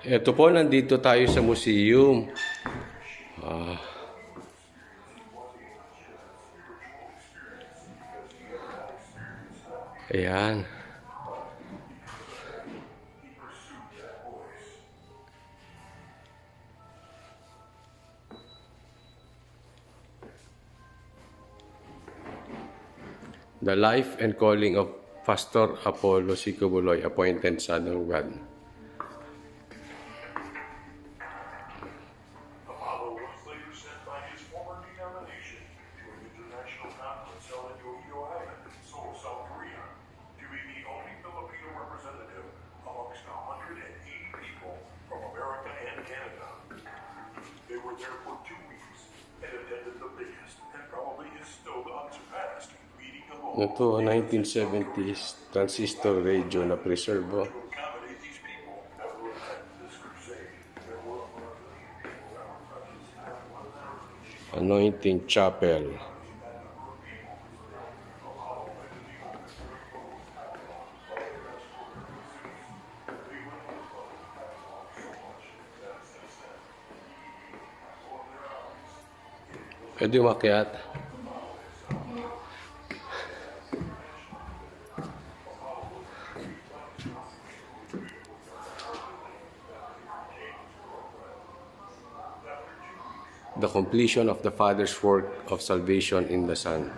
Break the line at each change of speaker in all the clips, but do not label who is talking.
Ito po, nandito tayo sa museum. Ayan. The life and calling of Pastor Apollo C. Qubuloy, appointed Son of God.
Apollo was later sent by his former denomination to an international conference held in Yokio Island, Seoul, South Korea, to be the only Filipino representative amongst 180 people from America and Canada. They were there for 2 weeks and attended the biggest and probably is still unsurpassed meeting of all.
Ito, 1970s transistor radio na preserve.
To accommodate these people that will attend this crusade. There were a lot of people that were present.
Anointing Chapel. Pwede umakyat. The completion of the Father's work of salvation in the Son.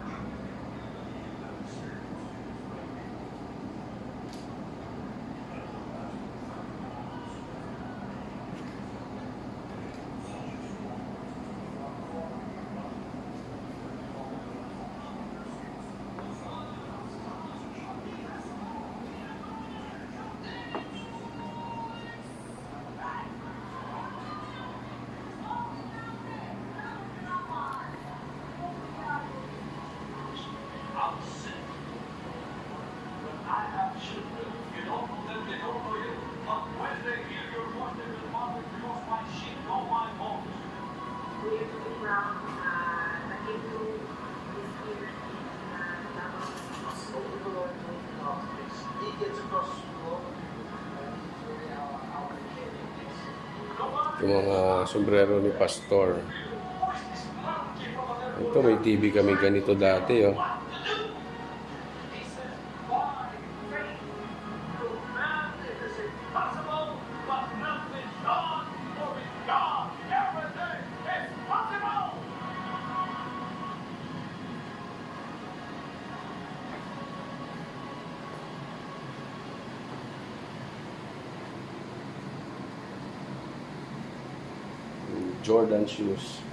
Yung mga sombrero ni Pastor. Ito, may TV kami ganito dati, oh. Jordan shoes.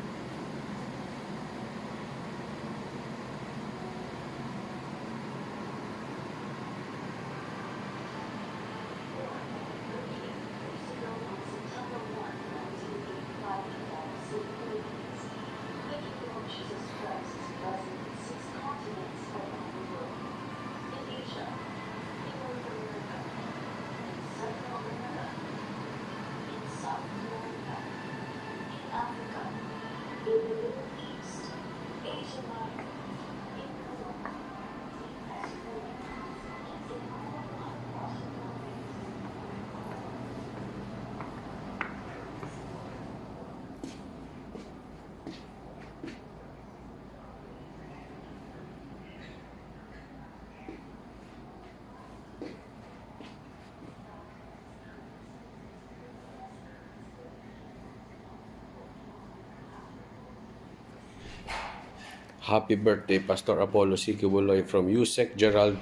Happy birthday, Pastor Apollo C. Qubuloy from USEC Gerald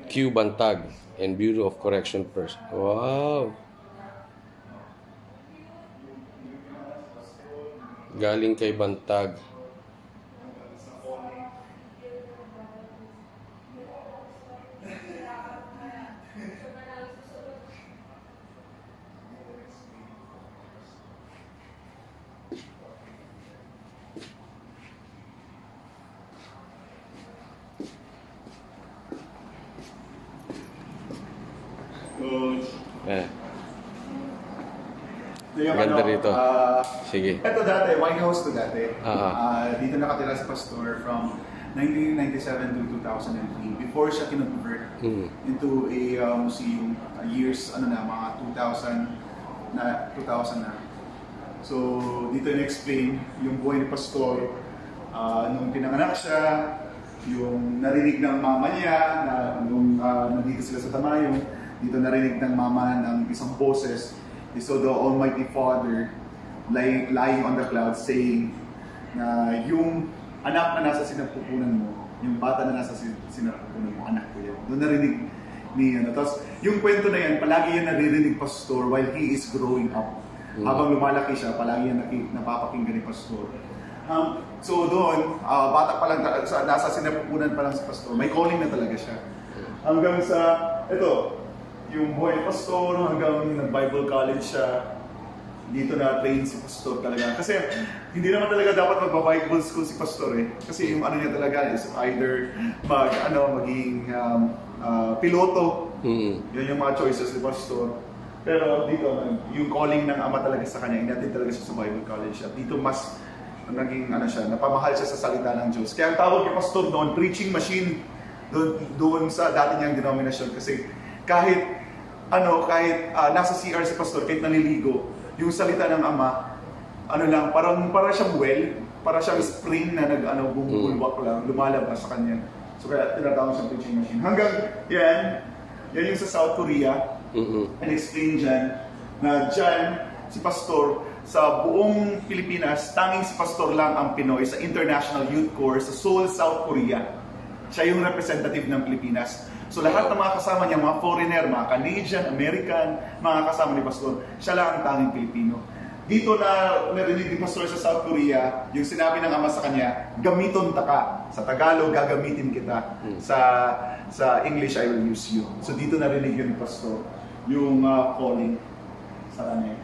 Q. Bantag and Bureau of Correction Person. Wow! Galing kay Bantag. Ganda rito. Sige.
Ito dati, White House to dati.
Ah.
Dito nakatira si Pastor from 1997 to 2003. Before siya kinonvert into a museum, years, mga na 2000 na. So, dito na-explain yung buhay ni Pastor. Nung pinanganak siya, yung narinig ng mama niya, na nung nandito sila sa Tamayong, dito narinig ng mama ng isang boses. He saw the Almighty Father lying on the clouds saying na yung anak na nasa sinapupunan mo, yung bata na nasa sinapupunan mo, anak ko yan. Doon narinig ni ano. Tapos yung kwento na yan, palagi yan naririnig Pastor while he is growing up. Habang lumalaki siya, palagi yan napapakinggan ni Pastor. So doon, bata pa lang, nasa sinapupunan pa lang si Pastor, may calling na talaga siya. Hanggang sa, ito, yung buhay ni Pastor, hanggang nag-Bible college siya, dito na-train si Pastor talaga. Kasi hindi naman talaga dapat magpa-Bible school si Pastor eh. Kasi yung ano niya talaga is either maging piloto. Yun yung mga choices ni Pastor. Pero dito, yung calling ng Ama talaga sa kanya, inatid talaga siya sa Bible college. At dito mas naging napamahal siya sa salita ng Diyos. Kaya ang tawag ni Pastor noon, preaching machine doon sa dati niyang denominasyon. Kasi kahit nasa CR si Pastor, kahit naliligo, yung salita ng Ama, parang siyang well, para siyang spring na bumubulwak lang, lumalabas sa kanya. So kaya tinatawag siyang preaching machine. Hanggang yan yung sa South Korea, and explain dyan, na dyan si Pastor, sa buong Pilipinas, tanging si Pastor lang ang Pinoy sa International Youth Corps sa Seoul, South Korea. Siya yung representative ng Pilipinas. So lahat ng mga kasama niya, mga foreigner, mga Canadian, American, mga kasama ni Pastor, siya lang ang tanging Pilipino. Dito na narinig ni Pastor sa South Korea, yung sinabi ng Ama sa kanya, gamiton ta ka. Sa Tagalog, gagamitin kita. Sa English, I will use you. So dito narinig yun ni Pastor, yung calling sa kanya.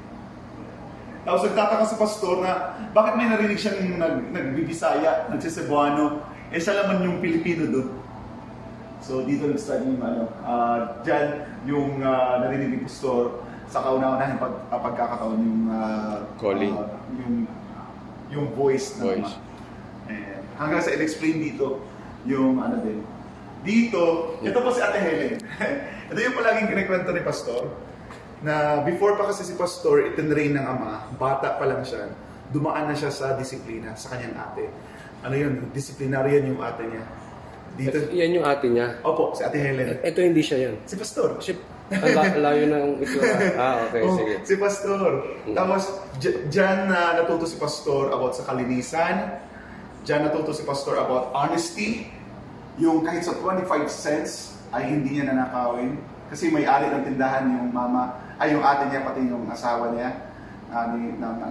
Tapos nagtataka sa Pastor na bakit may narinig siyang nagbibisaya, nagsisebuano, siya naman yung Pilipino doon. So dito nag-start yung dyan yung narinig ni Pastor sa kauna-unahin pagkakataon yung
calling,
yung voice na Ama. Hanggang sa i-explain dito yung din. Dito, ito po si Ate Helen. Ito yung palaging kinikwento ni Pastor na before pa kasi si Pastor itinrain ng Ama, bata pa lang siya, dumaan na siya sa disiplina sa kanyang ate. Disciplinarian yung ate niya. Dito.
Yan yung ate niya?
Opo, si Ate Helen.
Ito hindi siya yan?
Si Pastor.
Layo ng itsura. Okay, sige.
Si Pastor. Tapos, dyan natuto si Pastor about sa kalinisan. Dyan natuto si Pastor about honesty. Yung kahit sa 25 cents ay hindi niya nanakawin. Kasi may-ari ng tindahan yung yung ate niya, pati yung asawa niya,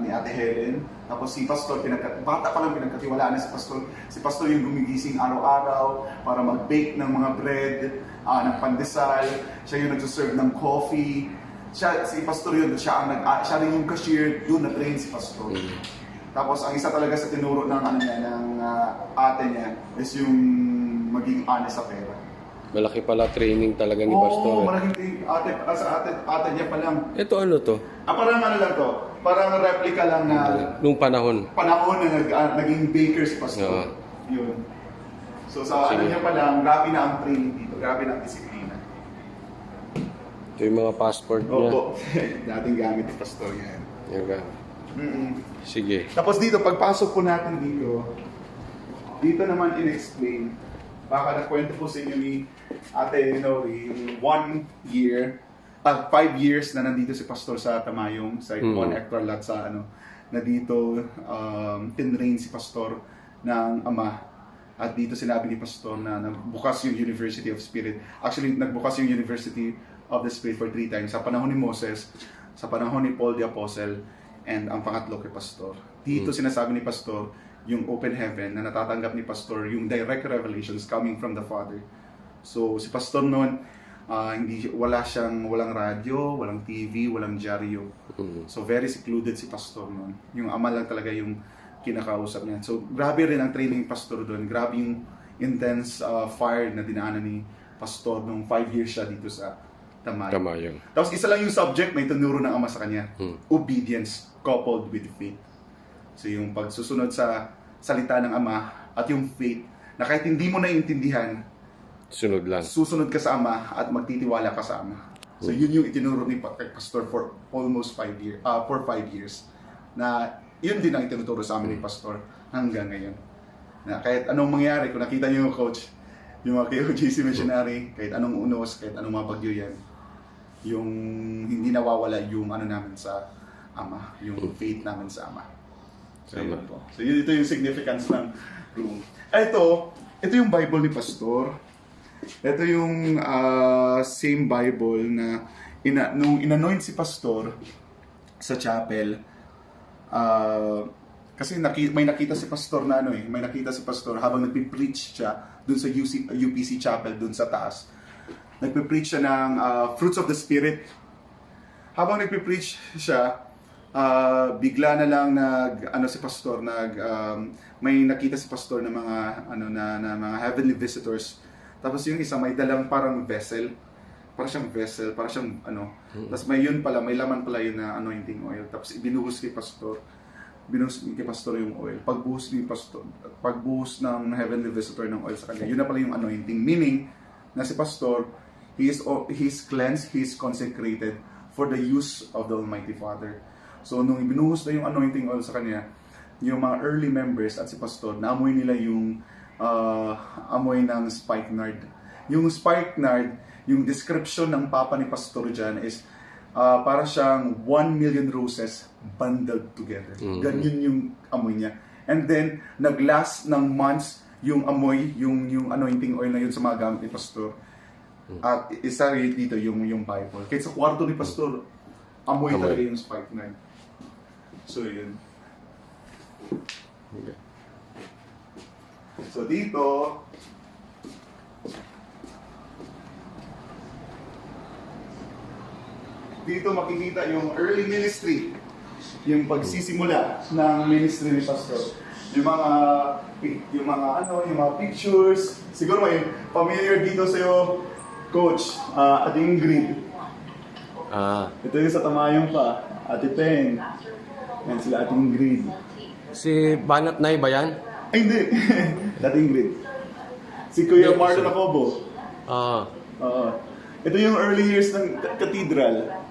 ni Ate Helen. Tapos si Pastor, bata pa lang pinagkatiwalaan na si Pastor. Si Pastor yung gumigising araw-araw para mag-bake ng mga bread, ng pandesal. Siya yung nagsuserve ng coffee. Si Pastor yun, siya rin yung cashier, doon na-train si Pastor. Tapos ang isa talaga sa tinuro ng ate niya is yung maging honest sa pera.
Malaki pala training talaga ni Pastor.
Oo, malaking ate niya pa lang.
Ito ano to?
Parang lang to. Parang replica lang na
nung panahon
na naging baker si Pastor. Yun. So sa niya pa lang, grabe na ang training dito. Grabe na ang disiplina.
Ito yung mga passport niya.
Opo. Dating gamit ni Pastor yan.
Yan ka. Sige.
Tapos dito, pagpasok po natin dito naman in-explain. Baka nagkwento po sa inyo ni Ate Noe, yung 5 years na nandito si Pastor sa Tamayong, sa 1 hectare lot na dito tinrain si Pastor ng Ama. At dito sinabi ni Pastor na nagbukas yung University of Spirit. Actually, nagbukas yung University of the Spirit for 3 times. Sa panahon ni Moses, sa panahon ni Paul the Apostle, and ang pangatlo kay Pastor. Dito sinasabi ni Pastor yung open heaven na natatanggap ni Pastor, yung direct revelations coming from the Father. So si Pastor noon, walang radyo, walang TV, walang dyaryo. So very secluded si Pastor noon. Yung Ama lang talaga yung kinakausap niya. So grabe rin ang training ni Pastor doon. Grabe yung intense fire na dinaanan ni Pastor nung 5 years siya dito sa Tamayong. Tapos isa lang yung subject na itinuro ng Ama sa kanya. Obedience coupled with faith. So yung pagsusunod sa salita ng Ama at yung faith na kahit hindi mo naiintindihan,
sunod lang.
Susunod ka sa Ama at magtitiwala ka sa Ama. So yun yung itinuro ni kay Pastor for almost 5 years, for 5 years. Na yun din ang itinuturo sa amin ni Pastor hanggang ngayon. Na kahit anong mangyari, kung nakita niyo yung coach, yung mga KOJC missionary, kahit anong unos, kahit anong mga bagyo yan, yung hindi nawawala yung ano namin sa Ama, yung faith namin sa Ama. So yun po. So yun, ito yung significance ng room. Ito yung Bible ni Pastor. Ito yung same Bible na nung inanoint si Pastor sa chapel, kasi may nakita si Pastor na may nakita si Pastor habang nagpi-preach siya dun sa UPC Chapel dun sa taas. Nagpi-preach siya ng fruits of the Spirit. Habang nagpi-preach siya, bigla na lang si Pastor may nakita si Pastor na mga na mga heavenly visitors. Tapos yung isa may dalang parang vessel. Para siyang vessel, para siyang Tapos may laman pala yun na anointing oil. Tapos ibinuhos kay Pastor. Binuhos kay Pastor yung oil. Pagbuhos ng heavenly visitor ng oil sa kanya, yun na pala yung anointing. Meaning, na si Pastor, he is cleansed, he is consecrated for the use of the Almighty Father. So, nung ibinuhos na yung anointing oil sa kanya, yung mga early members at si Pastor, naamoy nila yung amoy ng spikenard. Yung spikenard, yung description ng Papa ni Pastor dyan is para siyang 1 million roses bundled together. Ganyan yung amoy niya. And then, nag-last ng months yung amoy, yung anointing oil na yun sa mga gamit ni Pastor. At isa rin dito yung Bible. Kahit sa kwarto ni Pastor, amoy talaga yung spikenard. So, yun.
Okay.
So, dito, makikita yung early ministry, yung pagsisimula ng ministry ni Pastor. Yung mga pictures. Siguro may familiar dito sa'yo, Coach, Ate Ingrid. Ito yung sa Tamayong pa, Ate Pen. Yan sila Ate Ingrid.
Si Banat Nay ba yan?
Ay, hindi. Ate Ingrid. Si Kuya Marlon Acobo. Ito yung early years ng cathedral.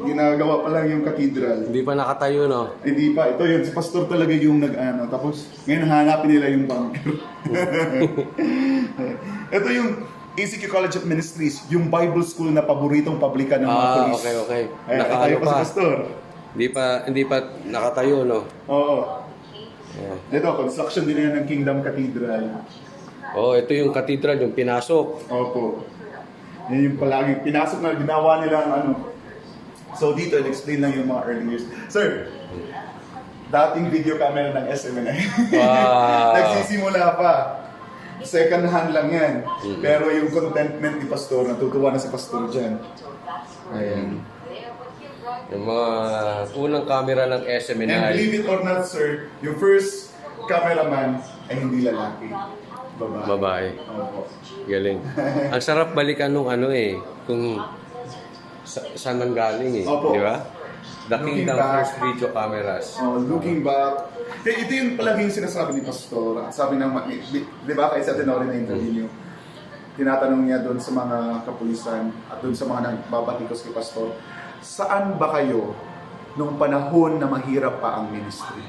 Ginagawa pa lang yung cathedral.
Hindi pa nakatayo, no?
Hindi pa. Ito yun. Si Pastor talaga yung Tapos, ngayon hanapin nila yung bunker. Ito yung ACQ College of Ministries, yung Bible school na paboritong pablikan ng mga polis.
Okay.
Nakatayo pa si Pastor.
Hindi pa nakatayo, no?
Oo. Yeah. Ito, construction din yan ng Kingdom Cathedral.
Ito yung cathedral, yung pinasok.
Opo. Yan yung palagi pinasok na ginawa nilang So dito, explain lang yung mga early years. Sir, dating video camera ng SMNI.
Wow.
Nagsisimula pa. Second hand lang yan. Pero yung contentment ni Pastor, natutuwa na si Pastor dyan. Ayan.
Yung mga unang camera ng SMNI.
And believe it or not, sir, yung first cameraman ay hindi lalaki.
Babae.
Opo.
Galing. Ang sarap balikan nung kung saan nang galing
Opo.
di ba? The
Looking
Kingdom
back.
First Video Cameras.
Looking back, ito yung palaging sinasabi ni Pastor. Sabi ng, di ba, kay sa Tenori na interview niyo, tinatanong niya doon sa mga kapulisan at doon sa mga nagbabatikos kay Pastor, saan ba kayo nung panahon na mahirap pa ang ministry?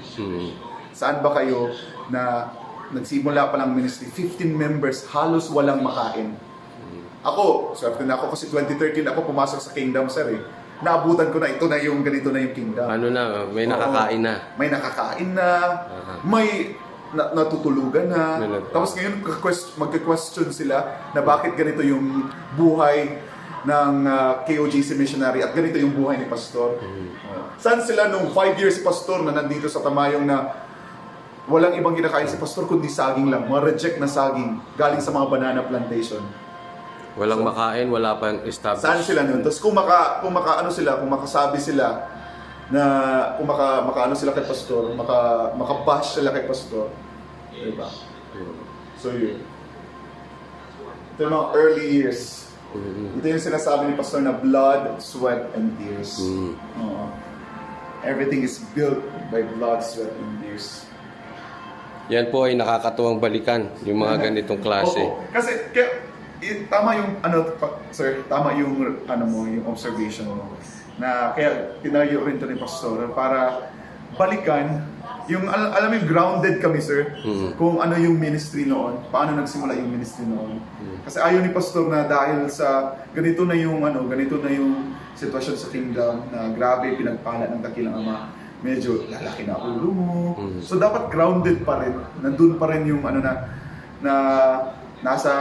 Saan ba kayo na nagsimula pa lang ministry, 15 members, halos walang makain? Ako, swerte na ako kasi 2013 ako pumasok sa Kingdom, sir Naabutan ko na ito na yung ganito na yung Kingdom.
May nakakain na.
May nakakain na, may natutulugan na. Tapos ngayon magka-question sila na bakit ganito yung buhay ng KOJC missionary at ganito yung buhay ni Pastor. Saan sila nung 5 years si Pastor na nandito sa Tamayong na walang ibang kinakain si Pastor kundi saging lang, mga reject na saging galing sa mga banana plantation.
Walang makain, wala pang established.
Saan sila nun? Tapos kung makasabi sila na kung makaano sila kay Pastor, makabash sila kay Pastor. Diba? So yun. Ito yung mga early years. Ito yung sinasabi ni Pastor na blood, sweat, and tears. Everything is built by blood, sweat, and tears.
Yan po ay nakakatuwang balikan, yung mga ganitong klase.
Kasi tama yung sir, tama yung yung observation mo. Na kaya tinayo rin to ni Pastor para balikan yung alam mo yung grounded kami, sir. Kung ano yung ministry noon, paano nagsimula yung ministry noon. Kasi ayaw ni Pastor na dahil sa ganito na yung sitwasyon sa kingdom na grabe pinagpala ng dakilang Ama, medyo lalaki na ulo mo. So dapat grounded pa rin. Nandun pa rin yung na nasa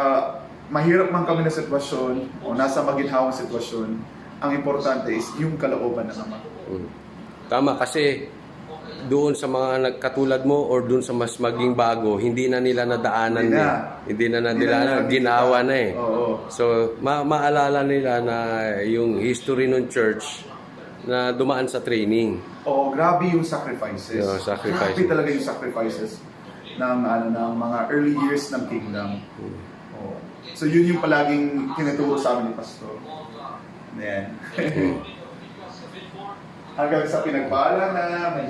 mahirap man kami na sitwasyon o nasa maginhawang sitwasyon, ang importante is yung kalooban ng Ama.
Tama, kasi doon sa mga nagkatulad mo or doon sa mas maging bago, hindi na nila nadaanan Hindi na nila ginawa na eh.
Oo.
So, maalala nila na yung history ng church na dumaan sa training.
Oo, grabe yung sacrifices.
Yung sacrifices.
Grabe talaga yung sacrifices ng mga early years ng kingdom. Oo. So yun yung palaging tinuturo sa amin ni Pastor. Ayan. Hanggang sa pinagpala na, may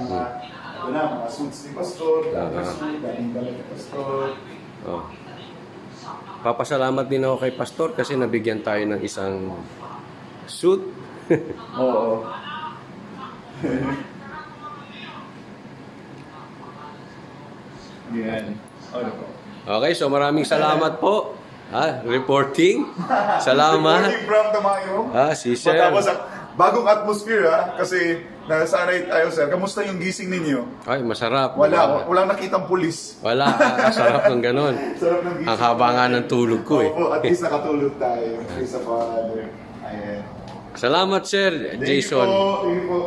mga suits ni Pastor, daming damit ni Pastor.
Oh. Papasalamat din ako kay Pastor kasi nabigyan tayo ng isang suit.
Oo. Yan. Ano po?
Okay, so maraming salamat po. Reporting. Salamat.
Reporting from Tamayo.
Si Sir.
Matapos bagong atmosphere kasi nasanay tayo, sir. Kamusta yung gising ninyo?
Ay, masarap.
Walang nakitang pulis.
Wala, sarap ng ganun.
Sarap ng gising.
Ang haba nga ng tulog ko eh.
Opo, at least nakatulog tayo. Praise the Father. Ayan.
Salamat Sir
Thank you
Jason.
po. Thank you po.